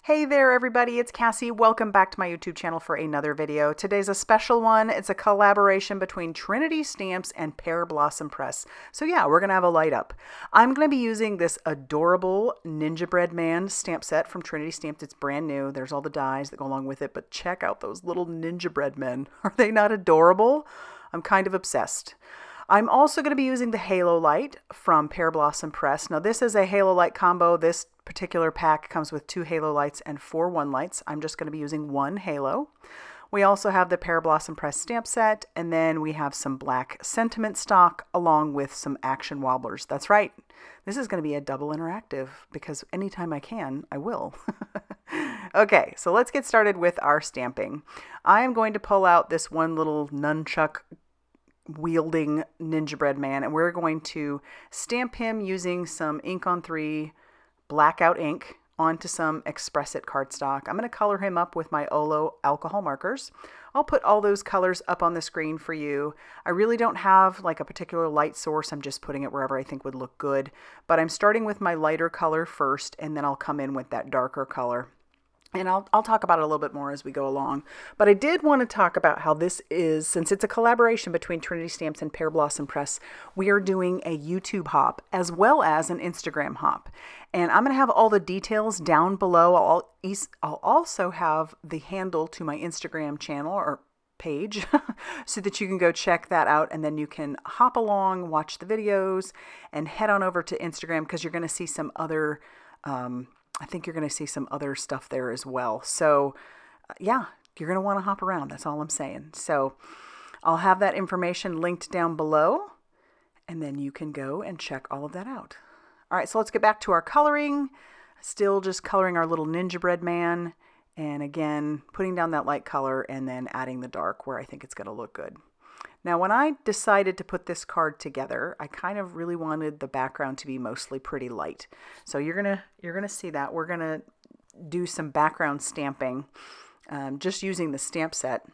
Hey there everybody, it's Cassie. Welcome back to my YouTube channel for another video. Today's a special one. It's a collaboration between Trinity Stamps and Pearblossom Press. So yeah, we're gonna have a light up. I'm gonna be using this adorable Ninja Bread Man stamp set from Trinity Stamps. It's brand new. There's all the dies that go along with it, but check out those little Ninja Bread Men. Are they not adorable? I'm kind of obsessed. I'm also going to be using the Halo Light from Pearblossom Press. Now this is a Halo Light combo. This particular pack comes with 2 Halo Lights and 4 One Lights. I'm just going to be using 1 Halo. We also have the Pearblossom Press stamp set, and then we have some black sentiment stock along with some action wobblers. That's right. This is going to be a double interactive because anytime I can, I will. Okay, so let's get started with our stamping. I am going to pull out this one little nunchuck wielding Ninja Bread Man, and we're going to stamp him using some ink on 3 blackout ink onto some Express It cardstock. I'm going to color him up with my Olo alcohol markers. I'll put all those colors up on the screen for you. I really don't have like a particular light source. I'm just putting it wherever I think would look good, but I'm starting with my lighter color first, and then I'll come in with that darker color. And I'll talk about it a little bit more as we go along. But I did want to talk about how this is, since it's a collaboration between Trinity Stamps and Pearblossom Press, we are doing a YouTube hop as well as an Instagram hop. And I'm going to have all the details down below. I'll also have the handle to my Instagram channel or page so that you can go check that out, and then you can hop along, watch the videos, and head on over to Instagram because you're going to see some other I think you're going to see some other stuff there as well. So yeah, you're going to want to hop around. That's all I'm saying. So I'll have that information linked down below, and then you can go and check all of that out. All right, so let's get back to our coloring. Still just coloring our little Ninja Bread Man. And again, putting down that light color and then adding the dark where I think it's going to look good. Now, when I decided to put this card together, I kind of really wanted the background to be mostly pretty light. So you're gonna see that. We're gonna do some background stamping, just using the stamp set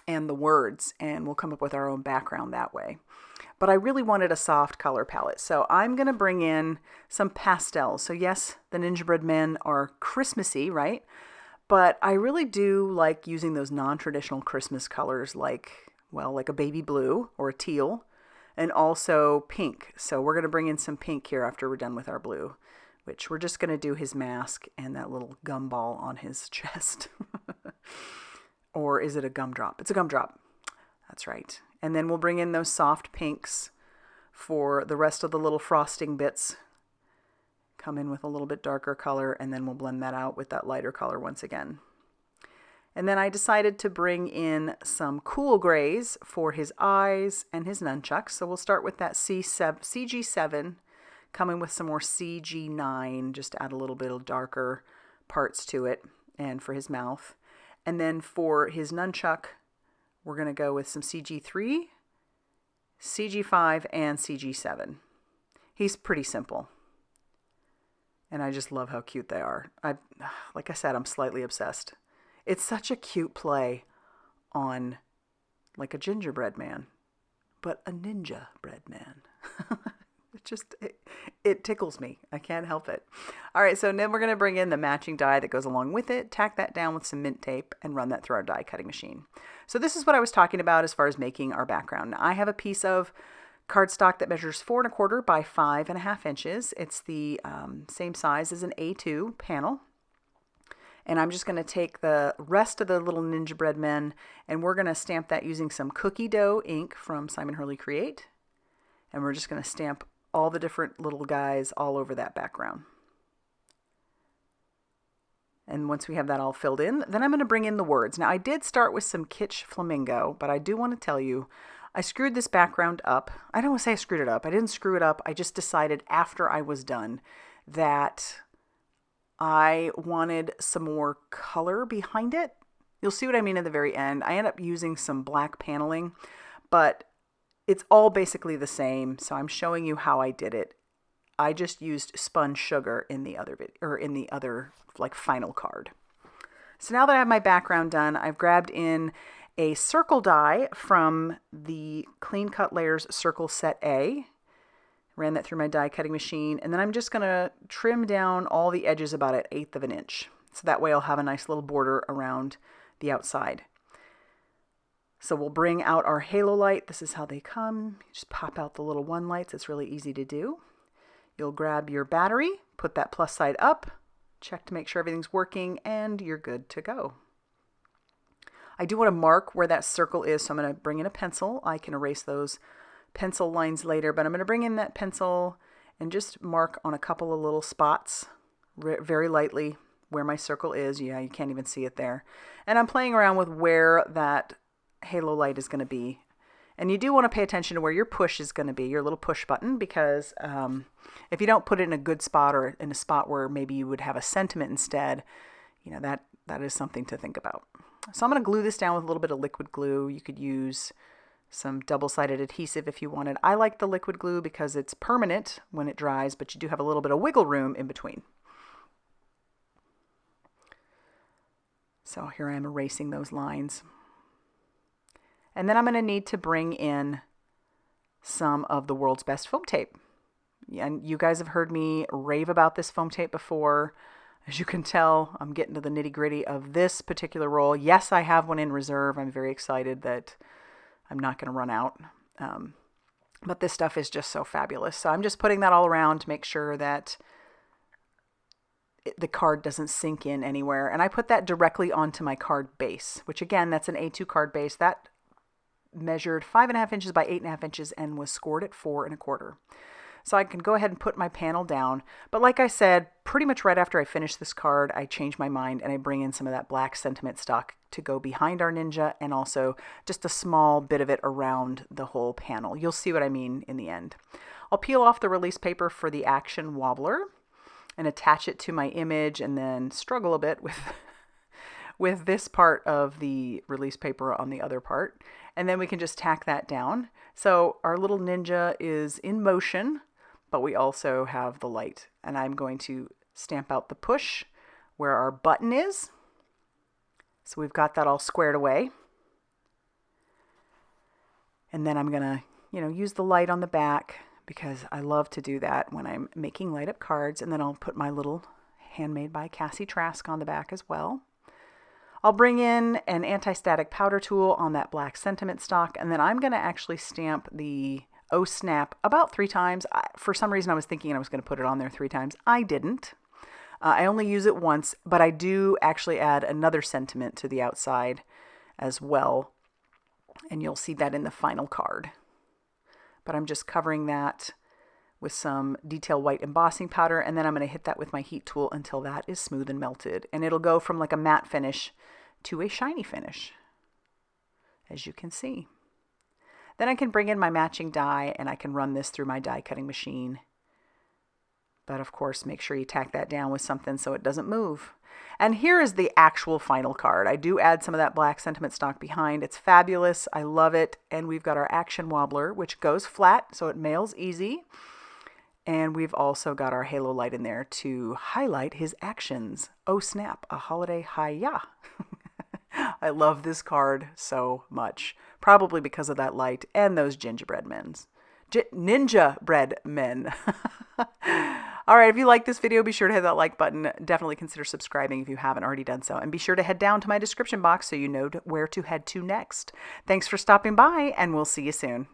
and the words, and we'll come up with our own background that way. But I really wanted a soft color palette, so I'm gonna bring in some pastels. So yes, the Ninja Bread Men are Christmassy, right? But I really do like using those non-traditional Christmas colors like a baby blue or a teal, and also pink. So we're going to bring in some pink here after we're done with our blue, which we're just going to do his mask and that little gumball on his chest. Or is it a gumdrop? It's a gumdrop. That's right. And then we'll bring in those soft pinks for the rest of the little frosting bits. Come in with a little bit darker color, and then we'll blend that out with that lighter color once again. And then I decided to bring in some cool grays for his eyes and his nunchucks. So we'll start with that CG7, coming with some more CG9, just to add a little bit of darker parts to it, and for his mouth. And then for his nunchuck, we're going to go with some CG3, CG5, and CG7. He's pretty simple. And I just love how cute they are. Like I said, I'm slightly obsessed. It's such a cute play on like a gingerbread man, but a ninja bread man. It tickles me. I can't help it. All right, so then we're going to bring in the matching die that goes along with it, tack that down with some mint tape, and run that through our die cutting machine. So this is what I was talking about as far as making our background. Now, I have a piece of cardstock that measures 4¼ by 5½ inches. It's the same size as an A2 panel. And I'm just going to take the rest of the little Ninja Bread Men, and we're going to stamp that using some cookie dough ink from Simon Hurley Create. And we're just going to stamp all the different little guys all over that background. And once we have that all filled in, then I'm going to bring in the words. Now, I did start with some Kitsch Flamingo, but I do want to tell you, I screwed this background up. I don't want to say I screwed it up. I didn't screw it up. I just decided after I was done that I wanted some more color behind it. You'll see what I mean at the very end. I end up using some black paneling, but it's all basically the same. So I'm showing you how I did it. I just used spun sugar in the other like final card. So now that I have my background done, I've grabbed in a circle die from the Clean Cut Layers Circle Set A. Ran that through my die cutting machine, and then I'm just going to trim down all the edges about 1/8 of an inch. So that way I'll have a nice little border around the outside. So we'll bring out our halo light. This is how they come. You just pop out the little one lights. It's really easy to do. You'll grab your battery, put that plus side up, check to make sure everything's working, and you're good to go. I do want to mark where that circle is, so I'm going to bring in a pencil. I can erase those pencil lines later, but I'm going to bring in that pencil and just mark on a couple of little spots very lightly where my circle is. Yeah, you can't even see it there. And I'm playing around with where that halo light is going to be. And you do want to pay attention to where your push is going to be, your little push button, because if you don't put it in a good spot or in a spot where maybe you would have a sentiment instead, you know, that is something to think about. So I'm going to glue this down with a little bit of liquid glue. You could use some double-sided adhesive if you wanted. I like the liquid glue because it's permanent when it dries, but you do have a little bit of wiggle room in between. So here I am erasing those lines. And then I'm going to need to bring in some of the world's best foam tape. And you guys have heard me rave about this foam tape before. As you can tell, I'm getting to the nitty-gritty of this particular roll. Yes, I have one in reserve. I'm very excited that I'm not going to run out. But this stuff is just so fabulous. So I'm just putting that all around to make sure that the card doesn't sink in anywhere. And I put that directly onto my card base, which again, that's an A2 card base. That measured 5.5 inches by 8.5 inches and was scored at 4 1/4. So I can go ahead and put my panel down. But like I said, pretty much right after I finish this card, I change my mind and I bring in some of that black sentiment stock to go behind our ninja and also just a small bit of it around the whole panel. You'll see what I mean in the end. I'll peel off the release paper for the action wobbler and attach it to my image and then struggle a bit with this part of the release paper on the other part. And then we can just tack that down. So our little ninja is in motion, but we also have the light. And I'm going to stamp out the push where our button is. So we've got that all squared away. And then I'm going to, use the light on the back because I love to do that when I'm making light up cards. And then I'll put my little handmade by Cassie Trask on the back as well. I'll bring in an anti-static powder tool on that black sentiment stock, and then I'm going to actually stamp the Oh Snap about 3 times. For some reason, I was thinking I was going to put it on there 3 times. I didn't. I only use it once, but I do actually add another sentiment to the outside as well, and you'll see that in the final card. But I'm just covering that with some detail white embossing powder, and then I'm going to hit that with my heat tool until that is smooth and melted. And it'll go from like a matte finish to a shiny finish, as you can see. Then I can bring in my matching die and I can run this through my die cutting machine. But of course, make sure you tack that down with something so it doesn't move. And here is the actual final card. I do add some of that black sentiment stock behind. It's fabulous. I love it. And we've got our action wobbler, which goes flat, so it mails easy. And we've also got our halo light in there to highlight his actions. Oh snap, a holiday hi-ya. I love this card so much. Probably because of that light and those gingerbread men. Ninja bread men. All right, if you like this video, be sure to hit that like button. Definitely consider subscribing if you haven't already done so. And be sure to head down to my description box so you know where to head to next. Thanks for stopping by, and we'll see you soon.